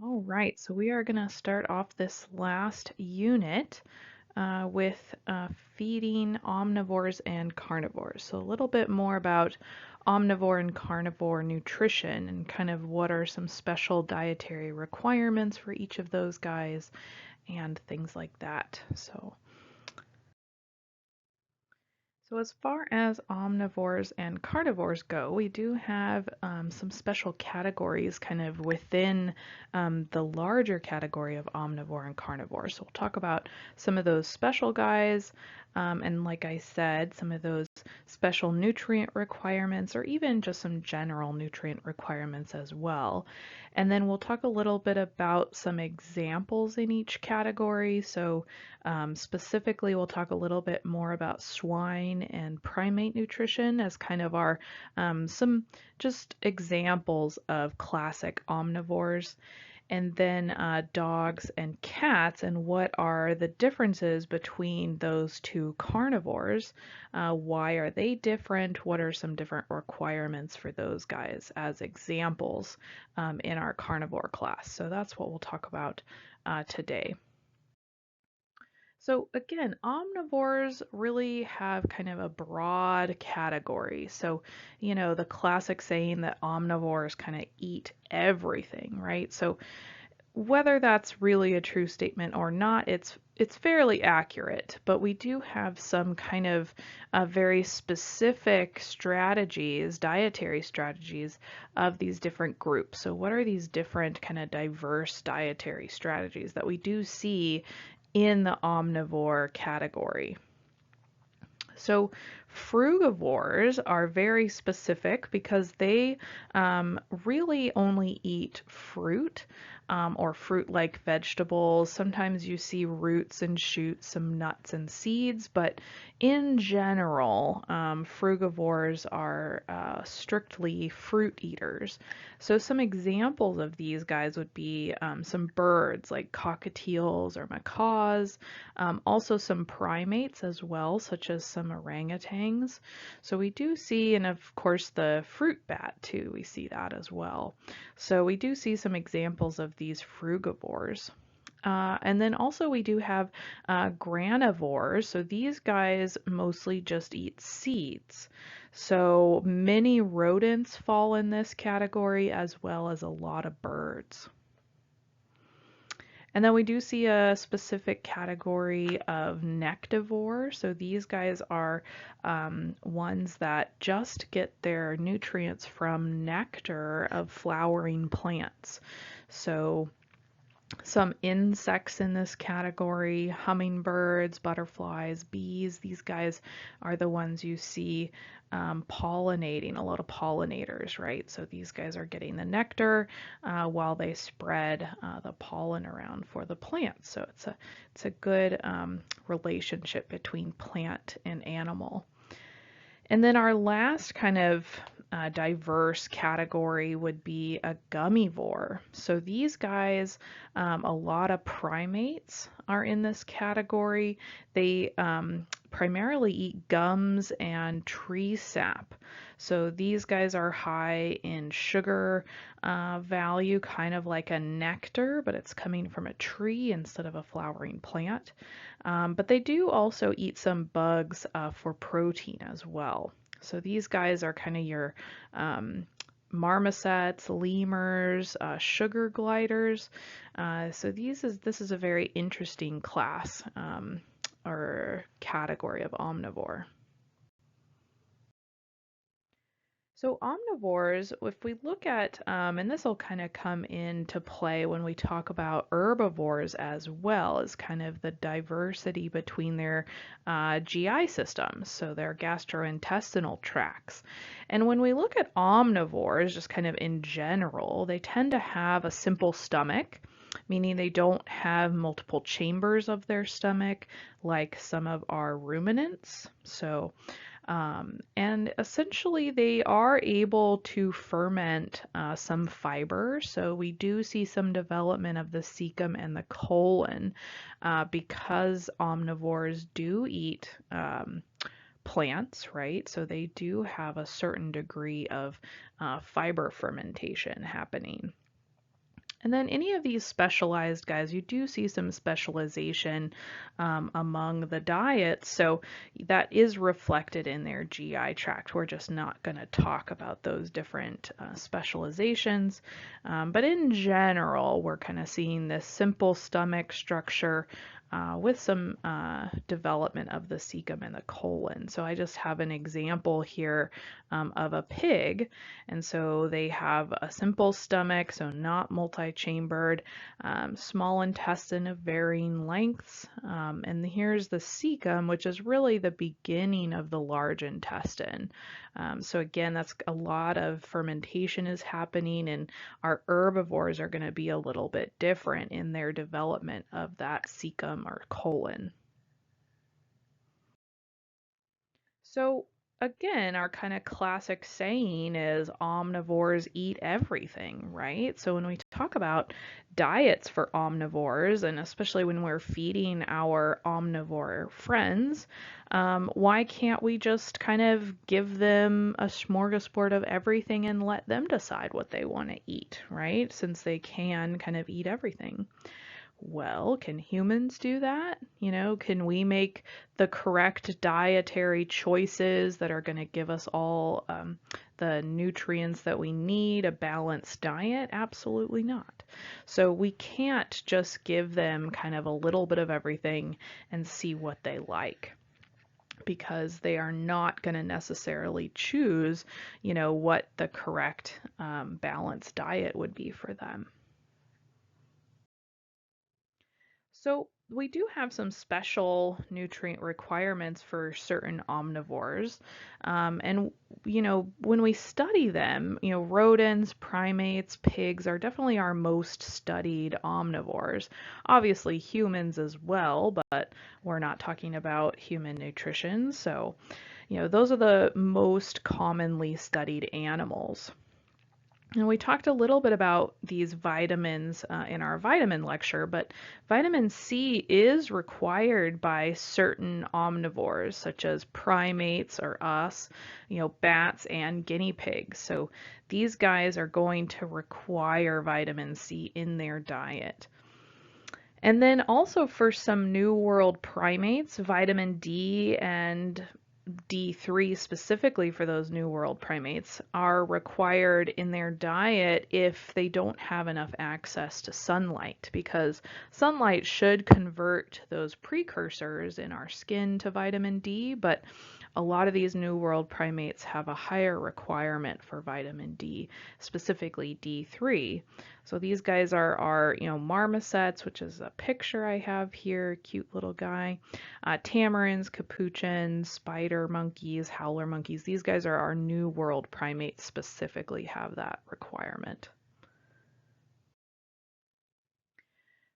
All right, so we are going to start off this last unit with feeding omnivores and carnivores. So a little bit more about omnivore and carnivore nutrition and kind of what are some special dietary requirements for each of those guys and things like that. So as far as omnivores and carnivores go, we do have some special categories kind of within the larger category of omnivore and carnivore. So we'll talk about some of those special guys, and like I said, some of those special nutrient requirements, or even just some general nutrient requirements as well. And then we'll talk a little bit about some examples in each category. So specifically, we'll talk a little bit more about swine and primate nutrition as kind of our some just examples of classic omnivores, and then dogs and cats and what are the differences between those two carnivores. Why are they different? What are some different requirements for those guys as examples in our carnivore class? So that's what we'll talk about today. So again, omnivores really have kind of a broad category. So, the classic saying that omnivores kind of eat everything, right? So whether that's really a true statement or not, it's fairly accurate, but we do have some kind of very specific strategies, dietary strategies of these different groups. So what are these different kind of diverse dietary strategies that we do see in the omnivore category? So frugivores are very specific because they really only eat fruit or fruit-like vegetables. Sometimes you see roots and shoots, some nuts and seeds, but in general, frugivores are strictly fruit eaters. So some examples of these guys would be some birds like cockatiels or macaws, also some primates as well, such as some orangutans. So we do see, and of course the fruit bat too, we see that as well. So we do see some examples of these frugivores. And then also we do have granivores. So these guys mostly just eat seeds. So many rodents fall in this category as well as a lot of birds. And then we do see a specific category of nectivore. So these guys are ones that just get their nutrients from nectar of flowering plants. So some insects in this category, hummingbirds, butterflies, bees, these guys are the ones you see pollinating, a lot of pollinators, right? So these guys are getting the nectar while they spread the pollen around for the plants. So it's a good relationship between plant and animal. And then our last kind of diverse category would be a gummivore. So these guys, a lot of primates are in this category. They primarily eat gums and tree sap. So these guys are high in sugar value, kind of like a nectar, but it's coming from a tree instead of a flowering plant. But they do also eat some bugs for protein as well. So these guys are kind of your marmosets, lemurs, sugar gliders. So this is a very interesting class or category of omnivore. So omnivores, if we look at, and this will kind of come into play when we talk about herbivores as well, as kind of the diversity between their GI systems, so their gastrointestinal tracts. And when we look at omnivores, just kind of in general, they tend to have a simple stomach, meaning they don't have multiple chambers of their stomach like some of our ruminants. And essentially, they are able to ferment some fiber. So we do see some development of the cecum and the colon because omnivores do eat plants, right? So they do have a certain degree of fiber fermentation happening. And then any of these specialized guys, you do see some specialization among the diets. So that is reflected in their GI tract. We're just not going to talk about those different specializations. But in general, we're kind of seeing this simple stomach structure with some development of the cecum and the colon. So I just have an example here of a pig. And so they have a simple stomach, so not multi-chambered, small intestine of varying lengths. And here's the cecum, which is really the beginning of the large intestine. So again, that's a lot of fermentation is happening, and our herbivores are going to be a little bit different in their development of that cecum or colon. So again, our kind of classic saying is omnivores eat everything, right? So when we talk about diets for omnivores, and especially when we're feeding our omnivore friends, why can't we just kind of give them a smorgasbord of everything and let them decide what they want to eat, right? Since they can kind of eat everything. Well, can humans do that? Can we make the correct dietary choices that are going to give us all the nutrients that we need, a balanced diet? Absolutely not. So we can't just give them kind of a little bit of everything and see what they like, because they are not going to necessarily choose, what the correct balanced diet would be for them. So we do have some special nutrient requirements for certain omnivores. And, when we study them, rodents, primates, pigs are definitely our most studied omnivores. Obviously humans as well, but we're not talking about human nutrition. So, those are the most commonly studied animals. And we talked a little bit about these vitamins in our vitamin lecture, but vitamin C is required by certain omnivores, such as primates or us, bats and guinea pigs. So these guys are going to require vitamin C in their diet. And then also for some New World primates, vitamin D and D3 specifically for those New World primates are required in their diet if they don't have enough access to sunlight, because sunlight should convert those precursors in our skin to vitamin D, but a lot of these New World primates have a higher requirement for vitamin D, specifically D3. So these guys are marmosets, which is a picture I have here, cute little guy. Tamarins, capuchins, spider monkeys, howler monkeys. These guys are our New World primates, specifically have that requirement.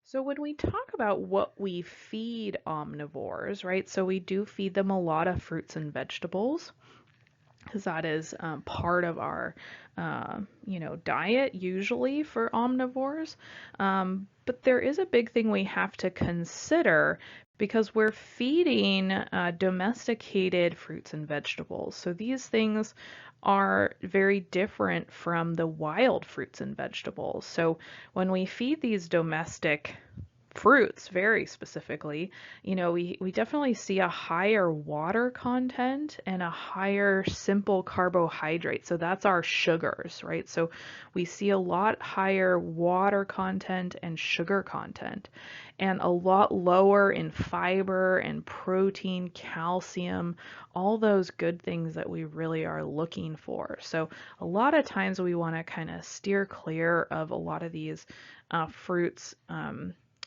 So when we talk about what we feed omnivores, right? So we do feed them a lot of fruits and vegetables, because that is part of our diet usually for omnivores. But there is a big thing we have to consider, because we're feeding domesticated fruits and vegetables. So these things are very different from the wild fruits and vegetables. So when we feed these domestic fruits very specifically, we definitely see a higher water content and a higher simple carbohydrate. So that's our sugars, right? So we see a lot higher water content and sugar content, and a lot lower in fiber and protein, calcium, all those good things that we really are looking for. So a lot of times we want to kind of steer clear of a lot of these fruits.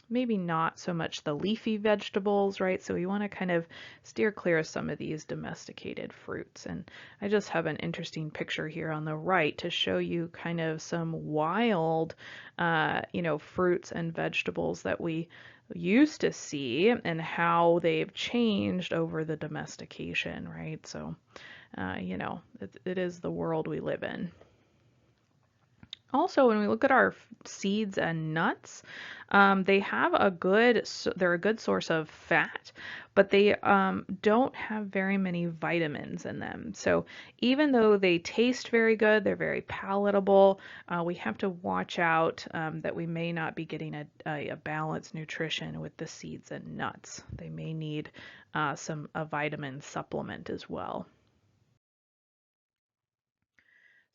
Maybe not so much the leafy vegetables, right? So we want to kind of steer clear of some of these domesticated fruits. And I just have an interesting picture here on the right to show you kind of some wild, fruits and vegetables that we used to see and how they've changed over the domestication, right? So, it is the world we live in. Also, when we look at our seeds and nuts, they have they're a good source of fat, but they don't have very many vitamins in them. So even though they taste very good, they're very palatable, we have to watch out that we may not be getting a balanced nutrition with the seeds and nuts. They may need a vitamin supplement as well.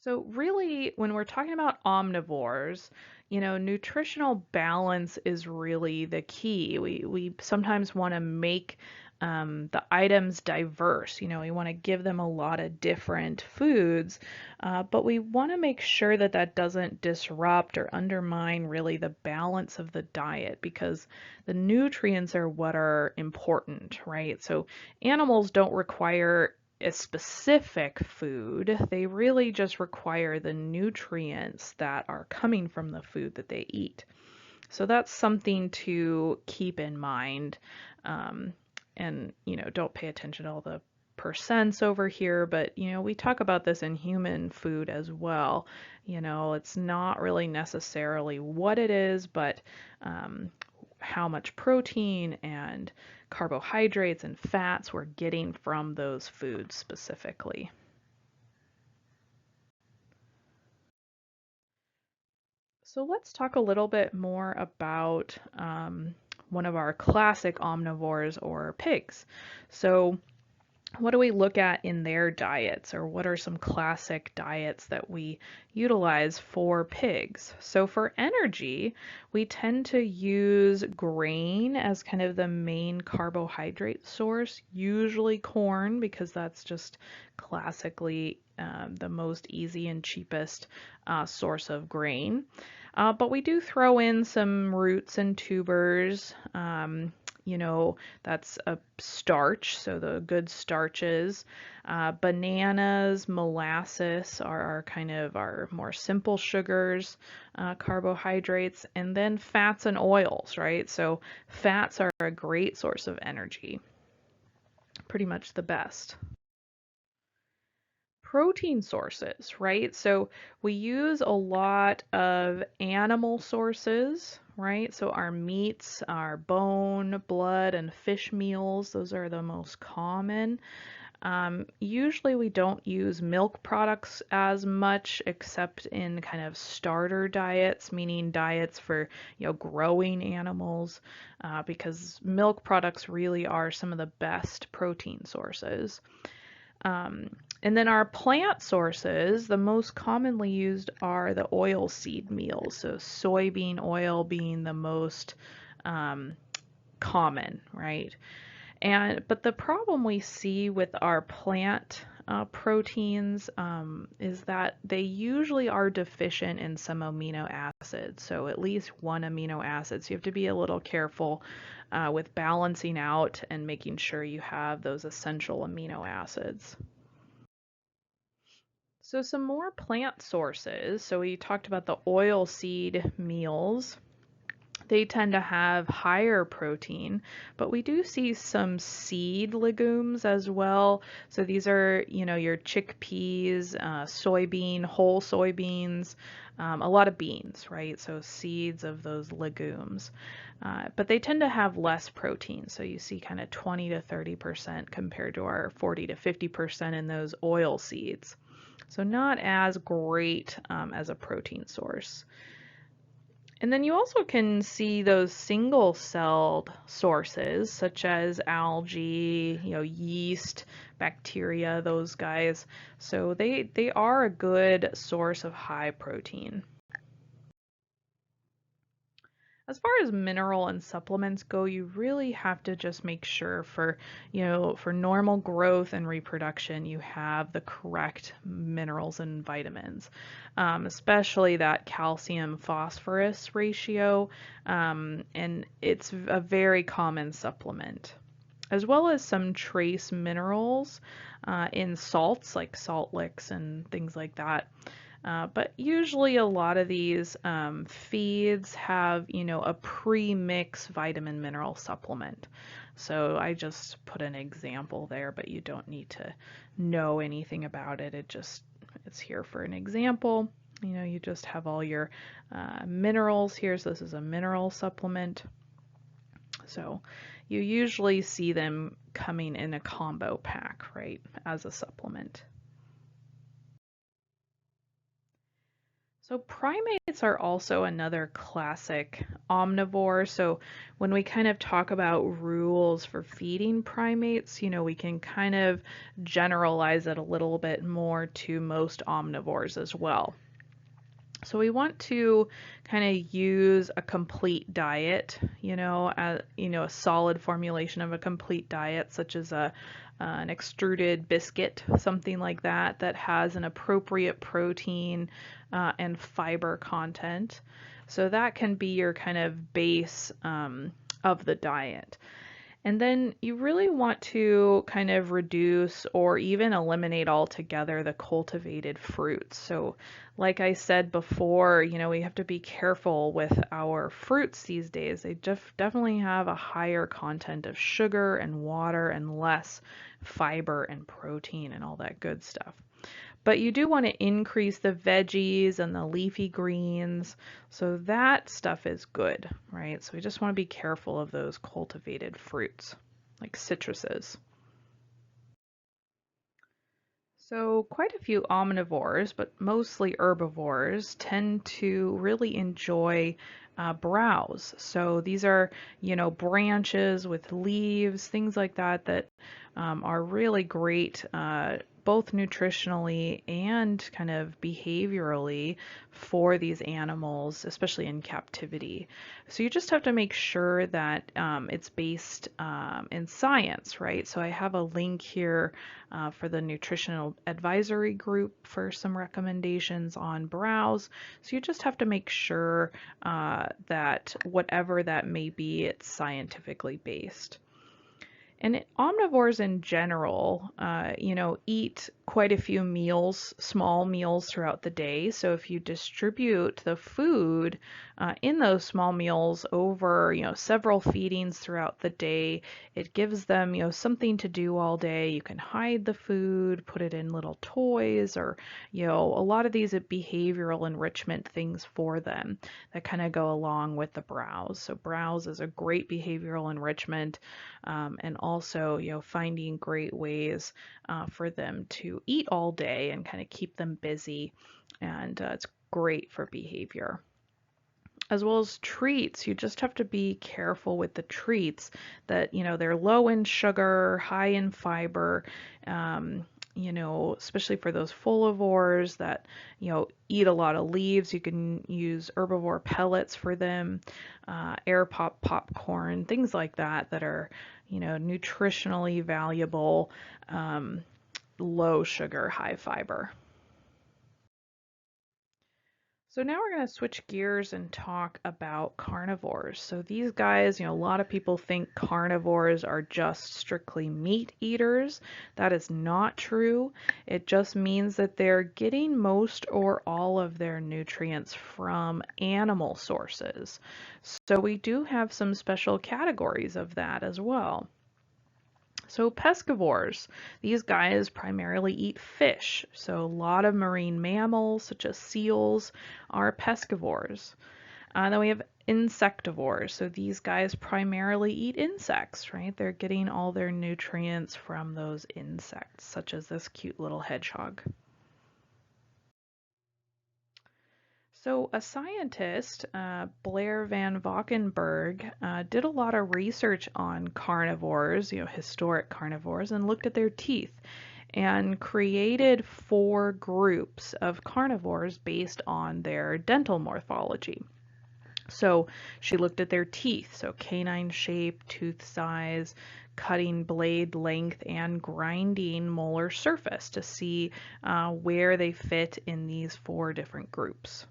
So really, when we're talking about omnivores, nutritional balance is really the key. We sometimes want to make the items diverse. We want to give them a lot of different foods, but we want to make sure that that doesn't disrupt or undermine really the balance of the diet because the nutrients are what are important, right? So animals don't require a specific food. They really just require the nutrients that are coming from the food that they eat. So that's something to keep in mind. Um, and, don't pay attention to all the percents over here, but, we talk about this in human food as well. It's not really necessarily what it is, but how much protein and carbohydrates and fats we're getting from those foods specifically. So let's talk a little bit more about one of our classic omnivores or pigs. So what do we look at in their diets, or what are some classic diets that we utilize for pigs? So for energy, we tend to use grain as kind of the main carbohydrate source, usually corn, because that's just classically the most easy and cheapest source of grain. But we do throw in some roots and tubers. That's a starch, so the good starches. Bananas, molasses are kind of our more simple sugars, carbohydrates, and then fats and oils, right? So fats are a great source of energy, pretty much the best. Protein sources, right? So we use a lot of animal sources, right? So our meats, our bone, blood, and fish meals, those are the most common. Usually we don't use milk products as much except in kind of starter diets, meaning diets for, growing animals, because milk products really are some of the best protein sources. And then our plant sources, the most commonly used are the oil seed meals. So soybean oil being the most um, common, right? But the problem we see with our plant proteins is that they usually are deficient in some amino acids, so at least one amino acid. So you have to be a little careful with balancing out and making sure you have those essential amino acids. So some more plant sources. So we talked about the oil seed meals. They tend to have higher protein, but we do see some seed legumes as well. So these are, your chickpeas, whole soybeans, a lot of beans, right? So seeds of those legumes. But they tend to have less protein. So you see kind of 20 to 30% compared to our 40 to 50% in those oil seeds. So not as great as a protein source. And then you also can see those single-celled sources such as algae, yeast, bacteria, those guys. So they are a good source of high protein. As far as mineral and supplements go, you really have to just make sure for normal growth and reproduction, you have the correct minerals and vitamins, especially that calcium phosphorus ratio, and it's a very common supplement, as well as some trace minerals in salts like salt licks and things like that. But usually a lot of these feeds have, a pre-mix vitamin mineral supplement. So I just put an example there, but you don't need to know anything about it. It's here for an example. You just have all your minerals here. So this is a mineral supplement. So you usually see them coming in a combo pack, right, as a supplement. So primates are also another classic omnivore. So when we kind of talk about rules for feeding primates, we can kind of generalize it a little bit more to most omnivores as well. So we want to kind of use a complete diet, a solid formulation of a complete diet, such as an extruded biscuit, something like that, that has an appropriate protein and fiber content. So that can be your kind of base of the diet. And then you really want to kind of reduce or even eliminate altogether the cultivated fruits. So, like I said before, we have to be careful with our fruits these days. They definitely have a higher content of sugar and water and less fiber and protein and all that good stuff. But you do want to increase the veggies and the leafy greens. So that stuff is good, right? So we just want to be careful of those cultivated fruits, like citruses. So quite a few omnivores, but mostly herbivores, tend to really enjoy browse. So these are, branches with leaves, things like that, that are really great, both nutritionally and kind of behaviorally for these animals, especially in captivity. So you just have to make sure that it's based in science, right? So I have a link here for the Nutritional Advisory Group for some recommendations on browse. So you just have to make sure that whatever that may be, it's scientifically based. And omnivores in general, eat quite a few meals, small meals throughout the day. So if you distribute the food in those small meals over, several feedings throughout the day, it gives them, something to do all day. You can hide the food, put it in little toys, or, a lot of these behavioral enrichment things for them that kind of go along with the browse. So browse is a great behavioral enrichment, and also, finding great ways for them to eat all day and kind of keep them busy. And it's great for behavior. As well as treats, you just have to be careful with the treats that, they're low in sugar, high in fiber, especially for those folivores that, eat a lot of leaves. You can use herbivore pellets for them, air pop popcorn, things like that that are, nutritionally valuable, low sugar, high fiber. So now we're going to switch gears and talk about carnivores. So these guys, a lot of people think carnivores are just strictly meat eaters. That is not true. It just means that they're getting most or all of their nutrients from animal sources. So we do have some special categories of that as well. So pescivores, these guys primarily eat fish. So a lot of marine mammals, such as seals, are pescivores. Then we have insectivores. So these guys primarily eat insects, right? They're getting all their nutrients from those insects, such as this cute little hedgehog. So a scientist, Blair Van Valkenburg, did a lot of research on carnivores, historic carnivores, and looked at their teeth and created 4 groups of carnivores based on their dental morphology. So she looked at their teeth, so canine shape, tooth size, cutting blade length, and grinding molar surface to see where they fit in these 4 different groups.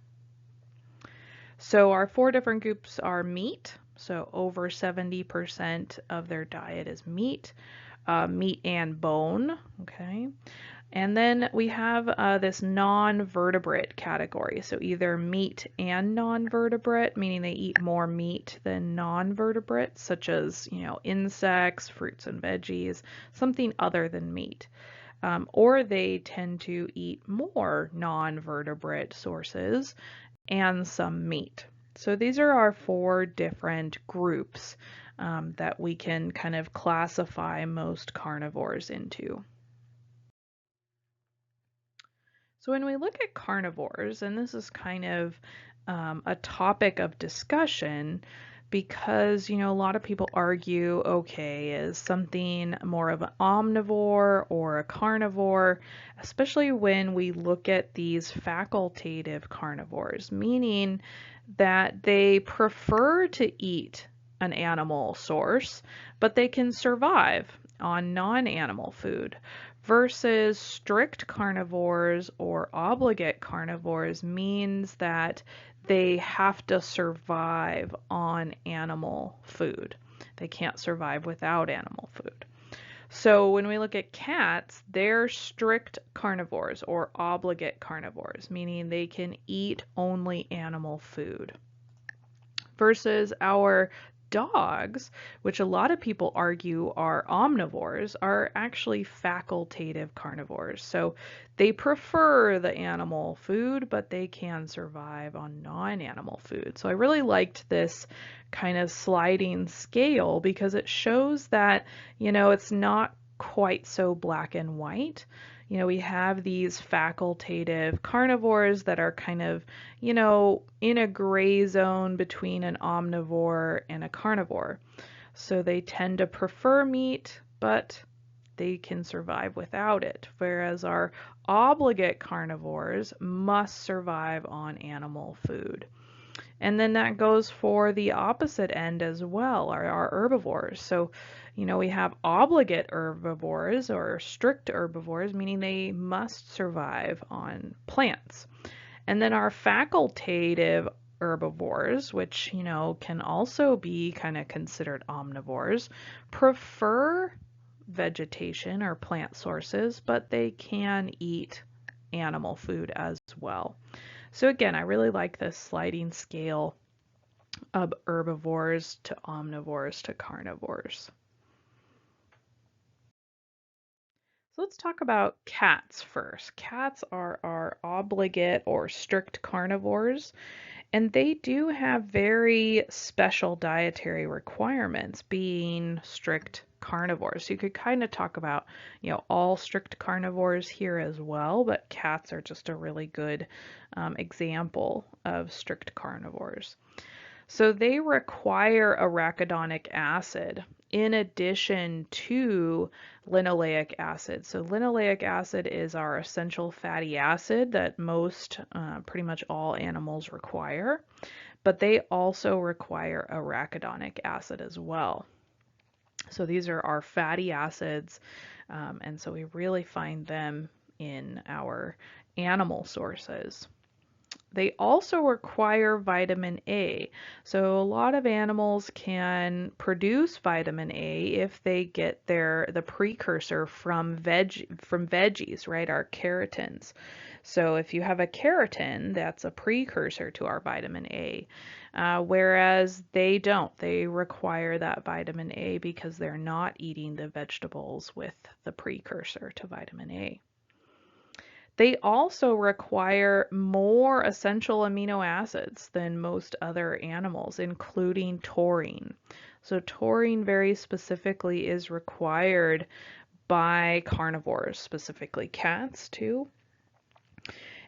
So our 4 different groups are meat. So over 70% of their diet is meat, meat and bone. Okay. And then we have this non-vertebrate category. So either meat and non-vertebrate, meaning they eat more meat than non-vertebrates, such as, insects, fruits and veggies, something other than meat. or they tend to eat more non-vertebrate sources and some meat. So these are our four different groups that we can kind of classify most carnivores into. So when we look at carnivores, and this is kind of a topic of discussion because, a lot of people argue, okay, is something more of an omnivore or a carnivore, especially when we look at these facultative carnivores, meaning that they prefer to eat an animal source, but they can survive on non-animal food, versus strict carnivores or obligate carnivores means that they have to survive on animal food. They can't survive without animal food. So when we look at cats, they're strict carnivores or obligate carnivores, meaning they can eat only animal food. Versus our dogs, which a lot of people argue are omnivores, are actually facultative carnivores. So they prefer the animal food, but they can survive on non-animal food. So I really liked this kind of sliding scale because it shows that, it's not quite so black and white. We have these facultative carnivores that are kind of, in a gray zone between an omnivore and a carnivore. So they tend to prefer meat, but they can survive without it. Whereas our obligate carnivores must survive on animal food. And then that goes for the opposite end as well, our herbivores. So, we have obligate herbivores or strict herbivores, meaning they must survive on plants. And then our facultative herbivores, which, can also be kind of considered omnivores, prefer vegetation or plant sources, but they can eat animal food as well. So again, I really like this sliding scale of herbivores to omnivores to carnivores. So let's talk about cats first. Cats are our obligate or strict carnivores, and they do have very special dietary requirements being strict carnivores. So you could kind of talk about, all strict carnivores here as well, but cats are just a really good example of strict carnivores. So they require arachidonic acid in addition to linoleic acid. So linoleic acid is our essential fatty acid that most, pretty much all animals require, but they also require arachidonic acid as well. So these are our fatty acids, and so we really find them in our animal sources. They also require vitamin A. So a lot of animals can produce vitamin A if they get the precursor from veggies, right? Our carotens. So if you have a keratin, that's a precursor to our vitamin A. Whereas they don't. They require that vitamin A because they're not eating the vegetables with the precursor to vitamin A. They also require more essential amino acids than most other animals, including taurine. So taurine very specifically is required by carnivores, specifically cats too.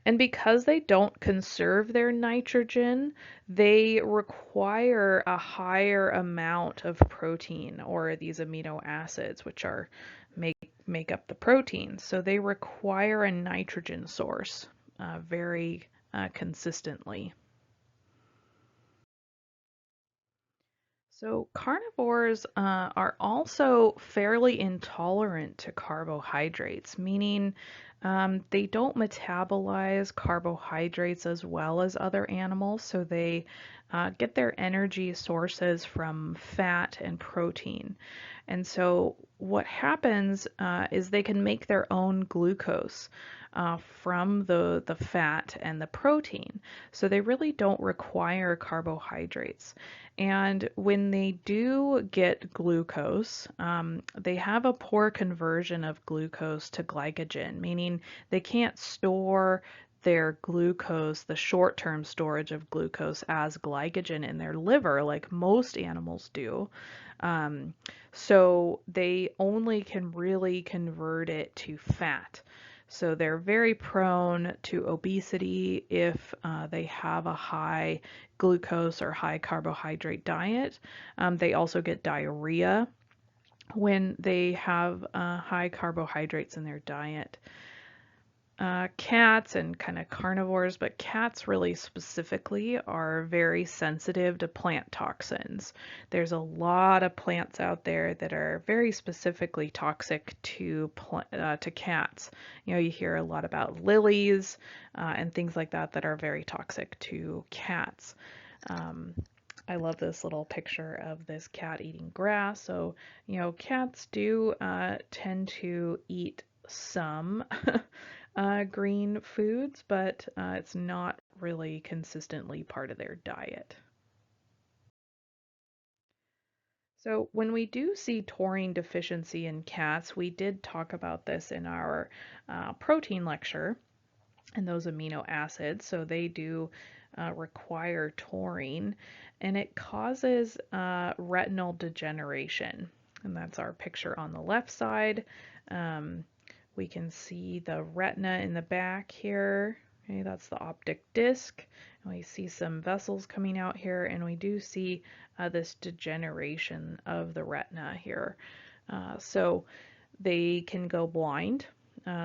And because they don't conserve their nitrogen, they require a higher amount of protein or these amino acids, which are make up the protein. So they require a nitrogen source very consistently. So carnivores are also fairly intolerant to carbohydrates, meaning they don't metabolize carbohydrates as well as other animals, so they get their energy sources from fat and protein. And so what happens is they can make their own glucose. from the fat and the protein. So they really don't require carbohydrates. And when they do get glucose, they have a poor conversion of glucose to glycogen, meaning they can't store their glucose, the short-term storage of glucose, as glycogen in their liver, like most animals do. Um, so they only can really convert it to fat. So they're very prone to obesity if they have a high glucose or high carbohydrate diet. They also get diarrhea when they have high carbohydrates in their diet. Cats and kind of carnivores, but cats really specifically are very sensitive to plant toxins. There's a lot of plants out there that are very specifically toxic to cats. You know, you hear a lot about lilies and things like that that are very toxic to cats. Um, I love this little picture of this cat eating grass. So, you know, cats do tend to eat some green foods, but it's not really consistently part of their diet. So when we do see taurine deficiency in cats, we did talk about this in our protein lecture and those amino acids. So they do require taurine, and it causes retinal degeneration. And that's our picture on the left side. Um, we can see the retina in the back here. Okay, that's the optic disc. And we see some vessels coming out here, and we do see this degeneration of the retina here. So they can go blind.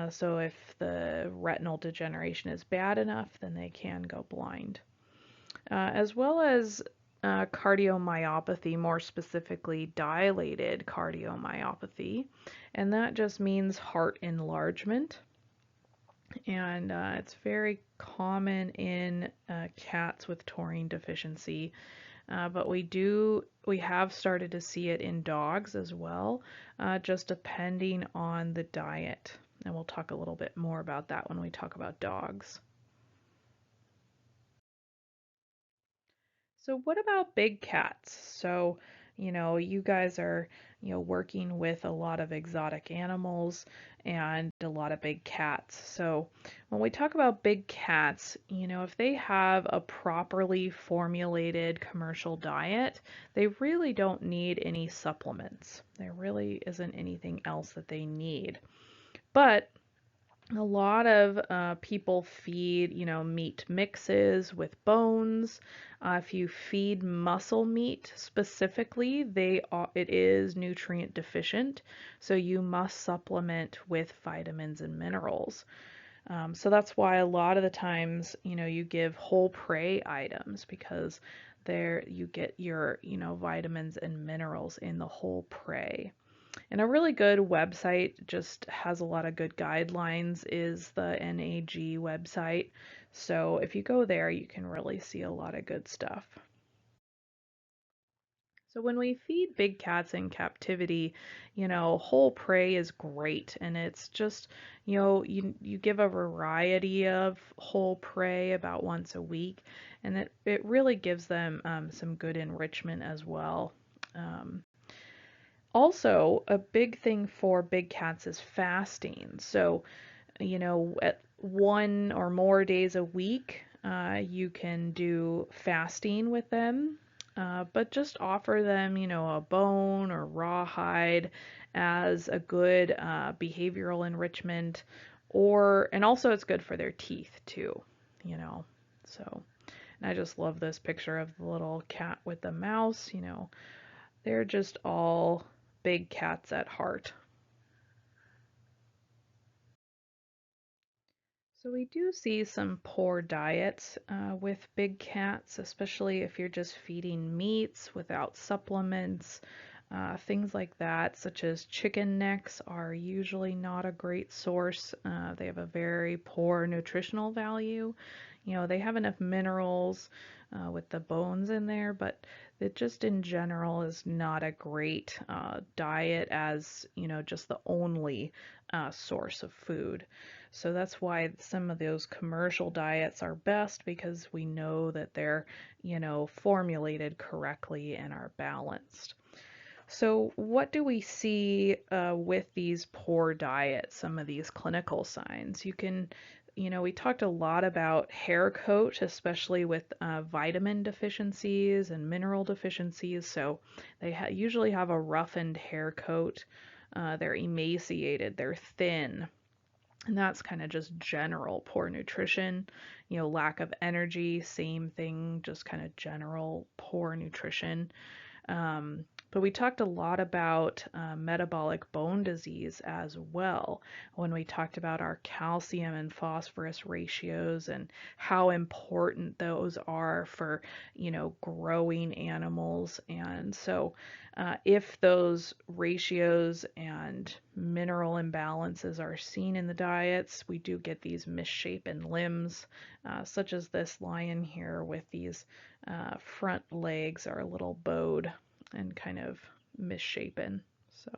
So if the retinal degeneration is bad enough, then they can go blind. As well as cardiomyopathy, more specifically dilated cardiomyopathy, and that just means heart enlargement. And it's very common in cats with taurine deficiency, but we have started to see it in dogs as well, just depending on the diet. And we'll talk a little bit more about that when we talk about dogs. So what about big cats? So, you know, you guys are, you know, working with a lot of exotic animals and a lot of big cats. So when we talk about big cats, you know, if they have a properly formulated commercial diet, they really don't need any supplements. There really isn't anything else that they need. But a lot of people feed, you know, meat mixes with bones. If you feed muscle meat specifically, it is nutrient deficient, so you must supplement with vitamins and minerals. So that's why a lot of the times, you know, you give whole prey items because there you get your, you know, vitamins and minerals in the whole prey. And a really good website just has a lot of good guidelines is the NAG website. So if you go there, you can really see a lot of good stuff. So when we feed big cats in captivity, you know, whole prey is great, and it's just, you know, you give a variety of whole prey about once a week, and it really gives them some good enrichment as well. Um, Also, a big thing for big cats is fasting. So, you know, at 1 or more days a week, you can do fasting with them, but just offer them, you know, a bone or rawhide as a good behavioral enrichment, and also it's good for their teeth too, you know. So, and I just love this picture of the little cat with the mouse, you know. They're just all big cats at heart. So we do see some poor diets with big cats, especially if you're just feeding meats without supplements. Things like that, such as chicken necks, are usually not a great source. They have a very poor nutritional value. They have enough minerals with the bones in there, but it just in general is not a great diet as, just the only source of food. So that's why some of those commercial diets are best because we know that they're, formulated correctly and are balanced. So, what do we see with these poor diets, some of these clinical signs? We talked a lot about hair coat, especially with vitamin deficiencies and mineral deficiencies. So, they usually have a roughened hair coat. They're emaciated, they're thin, and that's kind of just general poor nutrition. Lack of energy, same thing, just kind of general poor nutrition. But we talked a lot about metabolic bone disease as well when we talked about our calcium and phosphorus ratios and how important those are for, growing animals. And so if those ratios and mineral imbalances are seen in the diets, we do get these misshapen limbs, such as this lion here with these front legs are a little bowed and kind of misshapen. So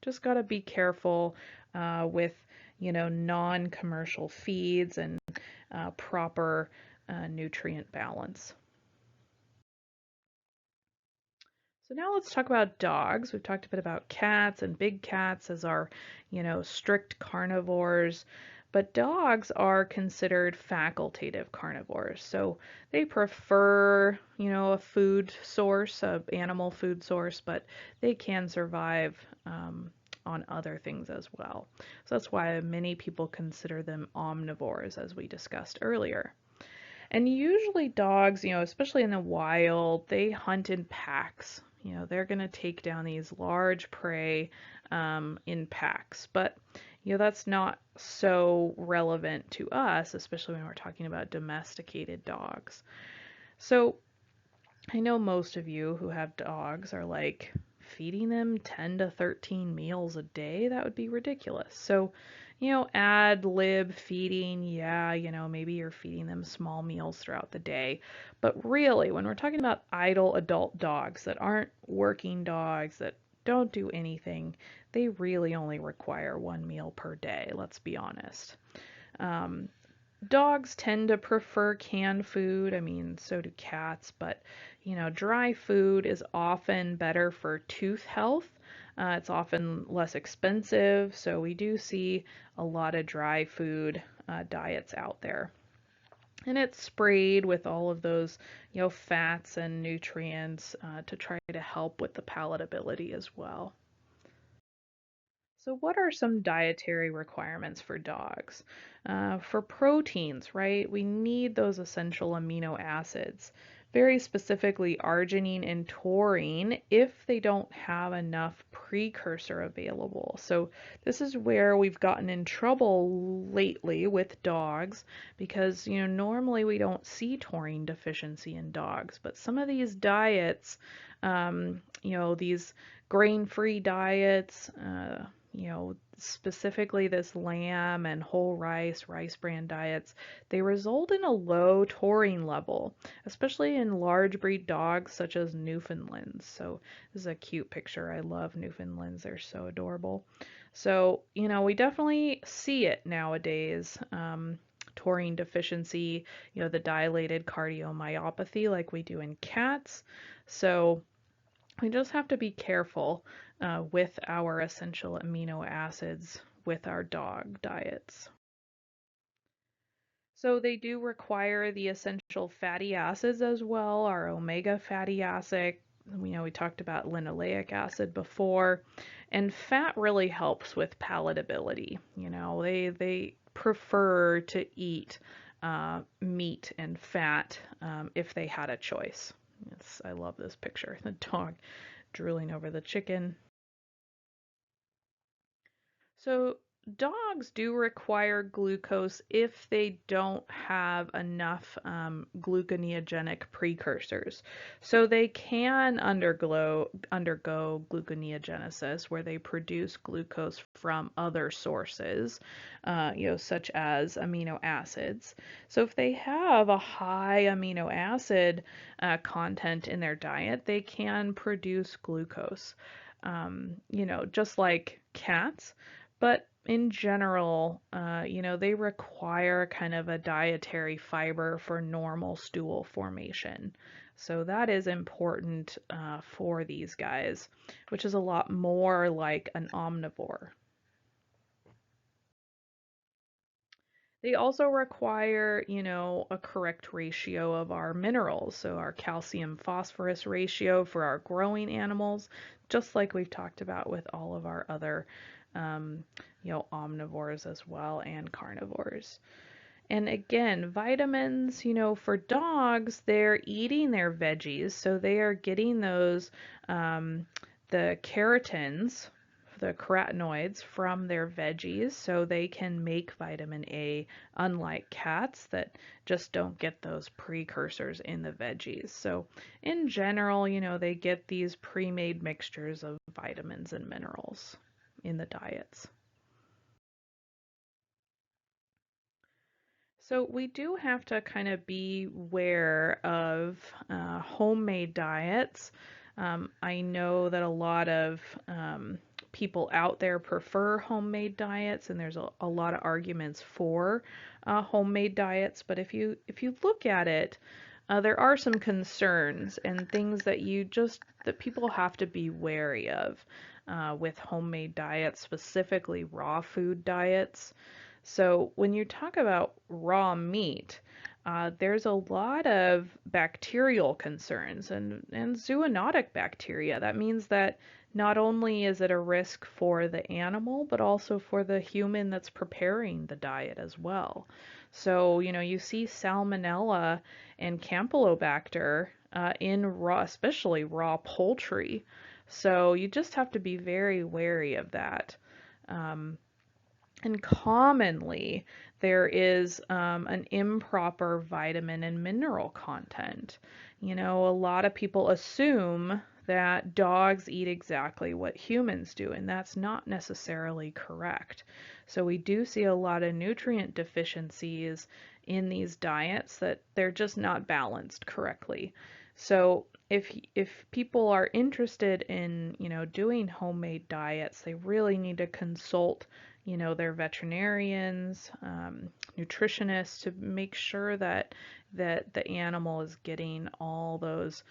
just got to be careful with, non-commercial feeds and proper nutrient balance. So now let's talk about dogs. We've talked a bit about cats and big cats as our, strict carnivores, but dogs are considered facultative carnivores. So they prefer, a food source, a animal food source, but they can survive on other things as well. So that's why many people consider them omnivores, as we discussed earlier. And usually dogs, especially in the wild, they hunt in packs. They're going to take down these large prey in packs. But, that's not so relevant to us, especially when we're talking about domesticated dogs. So I know most of you who have dogs are like, feeding them 10 to 13 meals a day? That would be ridiculous. So, ad lib feeding, yeah, maybe you're feeding them small meals throughout the day. But really, when we're talking about idle adult dogs that aren't working dogs, that don't do anything, they really only require one meal per day, let's be honest. Um, Dogs tend to prefer canned food. I mean, so do cats, but dry food is often better for tooth health. It's often less expensive, so we do see a lot of dry food diets out there. And it's sprayed with all of those, fats and nutrients to try to help with the palatability as well. So, what are some dietary requirements for dogs? For proteins, right? We need those essential amino acids, very specifically arginine and taurine, if they don't have enough precursor available. So, this is where we've gotten in trouble lately with dogs because, normally we don't see taurine deficiency in dogs, but some of these diets, these grain-free diets, specifically this lamb and whole rice bran diets, they result in a low taurine level, especially in large breed dogs such as Newfoundlands. So this is a cute picture. I love Newfoundlands. They're so adorable. So, we definitely see it nowadays. Taurine deficiency, the dilated cardiomyopathy like we do in cats. So we just have to be careful with our essential amino acids with our dog diets. So they do require the essential fatty acids as well, our omega fatty acid. We talked about linoleic acid before, and fat really helps with palatability. They prefer to eat meat and fat if they had a choice. Yes, I love this picture. The dog drooling over the chicken. So dogs do require glucose if they don't have enough gluconeogenic precursors. So they can undergo gluconeogenesis, where they produce glucose from other sources, such as amino acids. So if they have a high amino acid content in their diet, they can produce glucose, just like cats. But in general, they require kind of a dietary fiber for normal stool formation. So that is important for these guys, which is a lot more like an omnivore. They also require, a correct ratio of our minerals, so our calcium phosphorus ratio for our growing animals, just like we've talked about with all of our other, um, omnivores as well and carnivores. And again, vitamins, for dogs, they're eating their veggies, so they are getting those, the keratins, the carotenoids from their veggies, so they can make vitamin A, unlike cats that just don't get those precursors in the veggies. So in general, they get these pre-made mixtures of vitamins and minerals in the diets. So we do have to kind of be aware of homemade diets. I know that a lot of people out there prefer homemade diets, and there's a lot of arguments for homemade diets. But if you look at it, there are some concerns and things that people have to be wary of with homemade diets, specifically raw food diets. So when you talk about raw meat, there's a lot of bacterial concerns and zoonotic bacteria. That means that not only is it a risk for the animal, but also for the human that's preparing the diet as well. So, you see salmonella and campylobacter in raw, especially raw poultry. So you just have to be very wary of that. Um, and commonly, there is an improper vitamin and mineral content. A lot of people assume that dogs eat exactly what humans do, and that's not necessarily correct. So we do see a lot of nutrient deficiencies in these diets that they're just not balanced correctly. So if people are interested in, doing homemade diets, they really need to consult, their veterinarians, nutritionists, to make sure that the animal is getting all those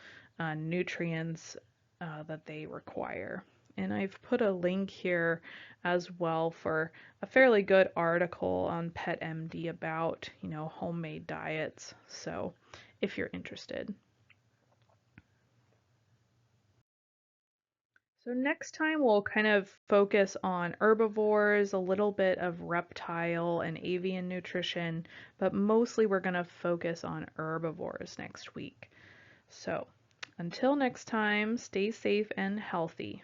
nutrients that they require. And I've put a link here as well for a fairly good article on PetMD about, homemade diets. So if you're interested. So next time we'll kind of focus on herbivores, a little bit of reptile and avian nutrition, but mostly we're going to focus on herbivores next week. So until next time, stay safe and healthy.